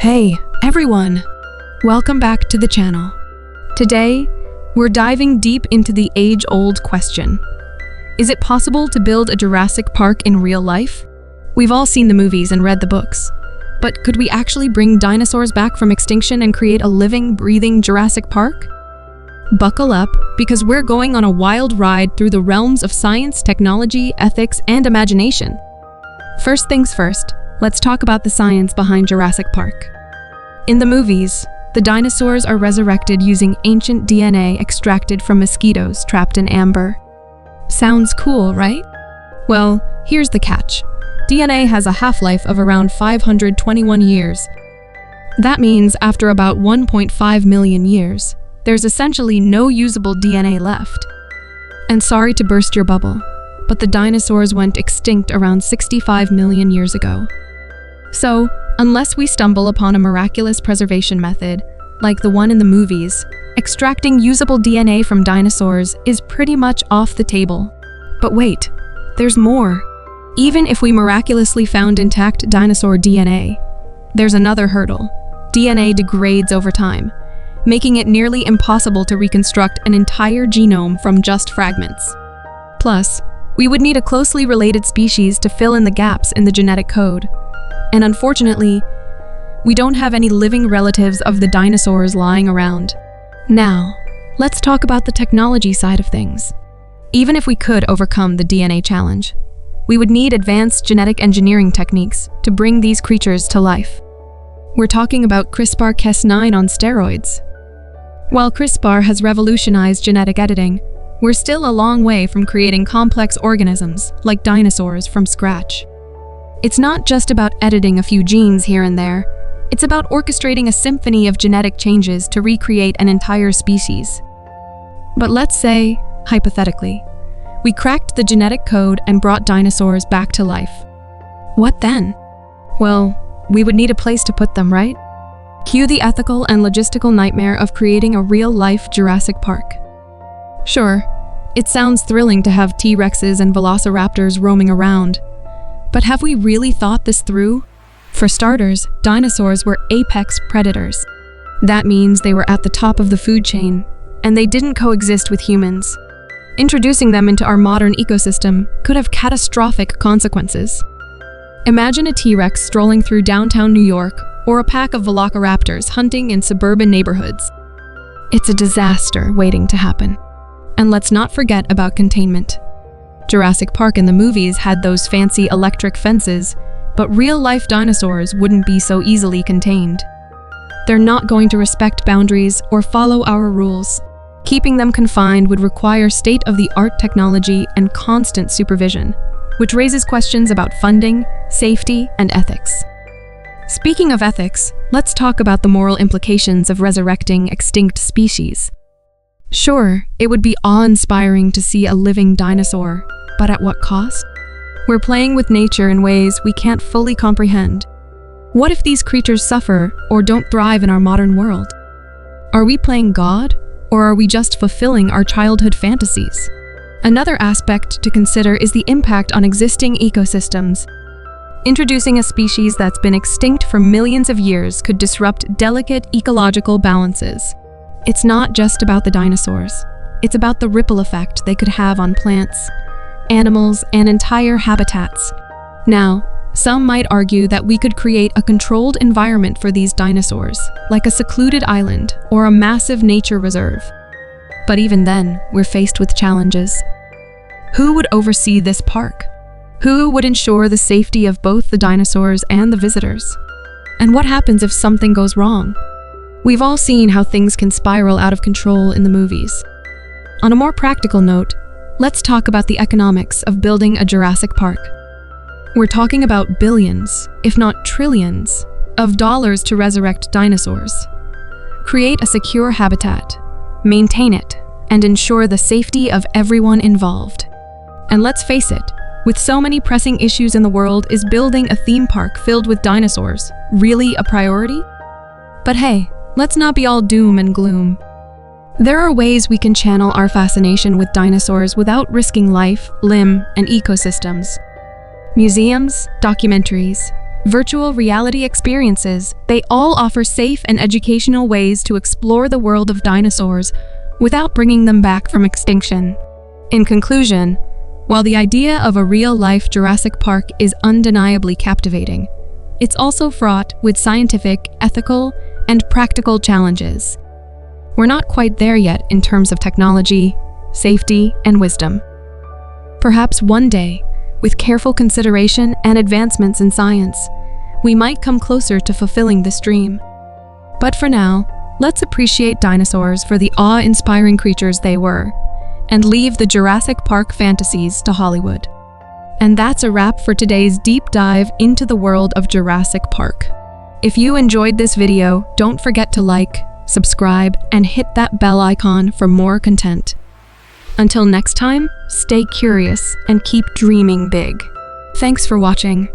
Hey, everyone! Welcome back to the channel. Today, we're diving deep into the age-old question. Is it possible to build a Jurassic Park in real life? We've all seen the movies and read the books. But could we actually bring dinosaurs back from extinction and create a living, breathing Jurassic Park? Buckle up, because we're going on a wild ride through the realms of science, technology, ethics, and imagination. First things first, let's talk about the science behind Jurassic Park. In the movies, the dinosaurs are resurrected using ancient DNA extracted from mosquitoes trapped in amber. Sounds cool, right? Well, here's the catch. DNA has a half-life of around 521 years. That means after about 1.5 million years, there's essentially no usable DNA left. And sorry to burst your bubble, but the dinosaurs went extinct around 65 million years ago. So, unless we stumble upon a miraculous preservation method, like the one in the movies, extracting usable DNA from dinosaurs is pretty much off the table. But wait, there's more. Even if we miraculously found intact dinosaur DNA, there's another hurdle. DNA degrades over time, making it nearly impossible to reconstruct an entire genome from just fragments. Plus, we would need a closely related species to fill in the gaps in the genetic code. And unfortunately, we don't have any living relatives of the dinosaurs lying around. Now, let's talk about the technology side of things. Even if we could overcome the DNA challenge, we would need advanced genetic engineering techniques to bring these creatures to life. We're talking about CRISPR-Cas9 on steroids. While CRISPR has revolutionized genetic editing, we're still a long way from creating complex organisms like dinosaurs from scratch. It's not just about editing a few genes here and there. It's about orchestrating a symphony of genetic changes to recreate an entire species. But let's say, hypothetically, we cracked the genetic code and brought dinosaurs back to life. What then? Well, we would need a place to put them, right? Cue the ethical and logistical nightmare of creating a real-life Jurassic Park. Sure, it sounds thrilling to have T-Rexes and velociraptors roaming around. But have we really thought this through? For starters, dinosaurs were apex predators. That means they were at the top of the food chain, and they didn't coexist with humans. Introducing them into our modern ecosystem could have catastrophic consequences. Imagine a T-Rex strolling through downtown New York, or a pack of velociraptors hunting in suburban neighborhoods. It's a disaster waiting to happen. And let's not forget about containment. Jurassic Park in the movies had those fancy electric fences, but real-life dinosaurs wouldn't be so easily contained. They're not going to respect boundaries or follow our rules. Keeping them confined would require state-of-the-art technology and constant supervision, which raises questions about funding, safety, and ethics. Speaking of ethics, let's talk about the moral implications of resurrecting extinct species. Sure, it would be awe-inspiring to see a living dinosaur, but at what cost? We're playing with nature in ways we can't fully comprehend. What if these creatures suffer or don't thrive in our modern world? Are we playing God, or are we just fulfilling our childhood fantasies? Another aspect to consider is the impact on existing ecosystems. Introducing a species that's been extinct for millions of years could disrupt delicate ecological balances. It's not just about the dinosaurs. It's about the ripple effect they could have on plants, animals, and entire habitats. Now, some might argue that we could create a controlled environment for these dinosaurs, like a secluded island or a massive nature reserve. But even then, we're faced with challenges. Who would oversee this park? Who would ensure the safety of both the dinosaurs and the visitors? And what happens if something goes wrong? We've all seen how things can spiral out of control in the movies. On a more practical note, let's talk about the economics of building a Jurassic Park. We're talking about billions, if not trillions, of dollars to resurrect dinosaurs. Create a secure habitat, maintain it, and ensure the safety of everyone involved. And let's face it, with so many pressing issues in the world, is building a theme park filled with dinosaurs really a priority? But hey, let's not be all doom and gloom. There are ways we can channel our fascination with dinosaurs without risking life, limb, and ecosystems. Museums, documentaries, virtual reality experiences, they all offer safe and educational ways to explore the world of dinosaurs without bringing them back from extinction. In conclusion, while the idea of a real-life Jurassic Park is undeniably captivating, it's also fraught with scientific, ethical, and practical challenges. We're not quite there yet in terms of technology, safety, and wisdom. Perhaps one day, with careful consideration and advancements in science, we might come closer to fulfilling this dream. But for now, let's appreciate dinosaurs for the awe-inspiring creatures they were, and leave the Jurassic Park fantasies to Hollywood. And that's a wrap for today's deep dive into the world of Jurassic Park. If you enjoyed this video, don't forget to like, subscribe, and hit that bell icon for more content. Until next time, stay curious and keep dreaming big. Thanks for watching.